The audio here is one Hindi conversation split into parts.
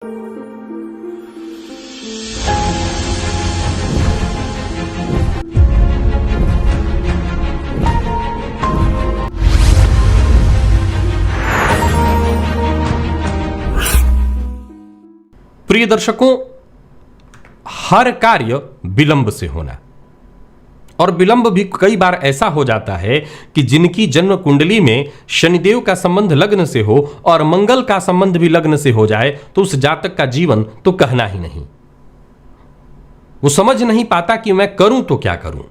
प्रिय दर्शकों, हर कार्य विलंब से होना, और विलंब भी कई बार ऐसा हो जाता है कि जिनकी जन्म कुंडली में शनिदेव का संबंध लग्न से हो और मंगल का संबंध भी लग्न से हो जाए तो उस जातक का जीवन तो कहना ही नहीं। वो समझ नहीं पाता कि मैं करूं तो क्या करूं,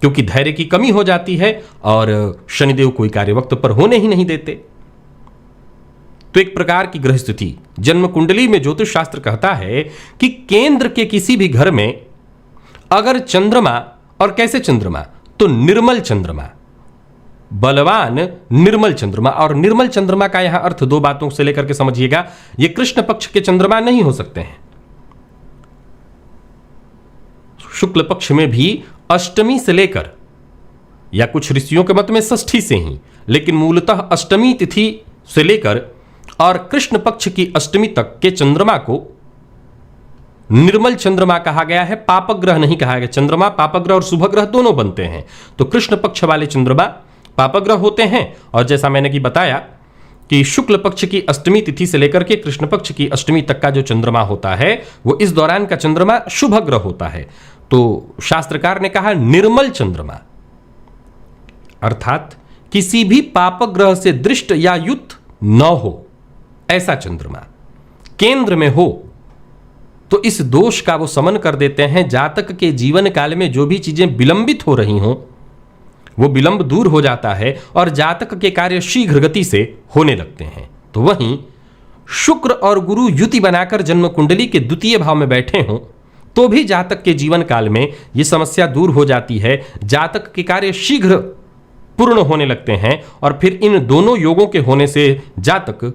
क्योंकि धैर्य की कमी हो जाती है और शनिदेव कोई कार्य वक्त पर होने ही नहीं देते। तो एक प्रकार की ग्रह स्थिति जन्म कुंडली में ज्योतिष शास्त्र कहता है कि केंद्र के किसी भी घर में अगर चंद्रमा, और कैसे चंद्रमा, तो निर्मल चंद्रमा, बलवान निर्मल चंद्रमा, और निर्मल चंद्रमा का यहां अर्थ दो बातों से लेकर के समझिएगा। ये कृष्ण पक्ष के चंद्रमा नहीं हो सकते हैं, शुक्ल पक्ष में भी अष्टमी से लेकर, या कुछ ऋषियों के मत में षष्ठी से ही, लेकिन मूलतः अष्टमी तिथि से लेकर और कृष्ण पक्ष की अष्टमी तक के चंद्रमा को निर्मल चंद्रमा कहा गया है, पापग्रह नहीं कहा गया। चंद्रमा पापग्रह और शुभग्रह दोनों बनते हैं, तो कृष्ण पक्ष वाले चंद्रमा पापग्रह होते हैं। और जैसा मैंने कि बताया कि शुक्ल पक्ष की अष्टमी तिथि से लेकर के कृष्ण पक्ष की अष्टमी तक का जो चंद्रमा होता है वो इस दौरान का चंद्रमा शुभग्रह होता है। तो शास्त्रकार ने कहा निर्मल चंद्रमा, अर्थात किसी भी पापग्रह से दृष्ट या युक्त न हो ऐसा चंद्रमा केंद्र में हो तो इस दोष का वो समन कर देते हैं। जातक के जीवन काल में जो भी चीजें विलंबित हो रही हों वो विलंब दूर हो जाता है और जातक के कार्य शीघ्र गति से होने लगते हैं। तो वहीं शुक्र और गुरु युति बनाकर जन्म कुंडली के द्वितीय भाव में बैठे हों तो भी जातक के जीवन काल में यह समस्या दूर हो जाती है, जातक के कार्य शीघ्र पूर्ण होने लगते हैं। और फिर इन दोनों योगों के होने से जातक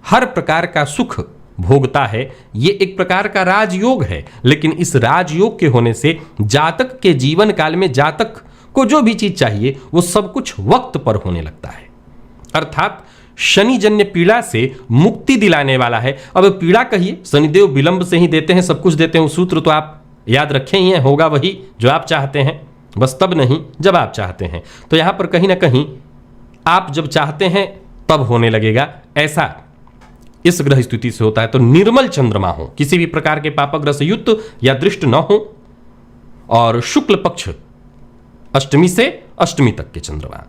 हर प्रकार का सुख भोगता है। ये एक प्रकार का राजयोग है, लेकिन इस राजयोग के होने से जातक के जीवन काल में जातक को जो भी चीज चाहिए वो सब कुछ वक्त पर होने लगता है, अर्थात शनिजन्य पीड़ा से मुक्ति दिलाने वाला है। अब पीड़ा कहिए, शनिदेव विलंब से ही देते हैं, सब कुछ देते हैं। वो सूत्र तो आप याद रखे ही हैं, होगा वही जो आप चाहते हैं, बस तब नहीं जब आप चाहते हैं। तो यहां पर कहीं ना कहीं आप जब चाहते हैं तब होने लगेगा, ऐसा इस ग्रह स्थिति से होता है। तो निर्मल चंद्रमा हो, किसी भी प्रकार के पापग्रह से युक्त या दृष्ट न हो, और शुक्ल पक्ष अष्टमी से अष्टमी तक के चंद्रमा,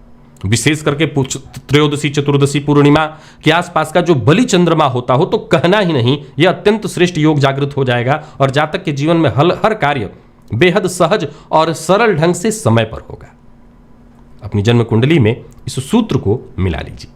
विशेष करके त्रयोदशी चतुर्दशी पूर्णिमा के आसपास का जो बलि चंद्रमा होता हो तो कहना ही नहीं, यह अत्यंत श्रेष्ठ योग जागृत हो जाएगा और जातक के जीवन में हर कार्य बेहद सहज और सरल ढंग से समय पर होगा। अपनी जन्म कुंडली में इस सूत्र को मिला लीजिए।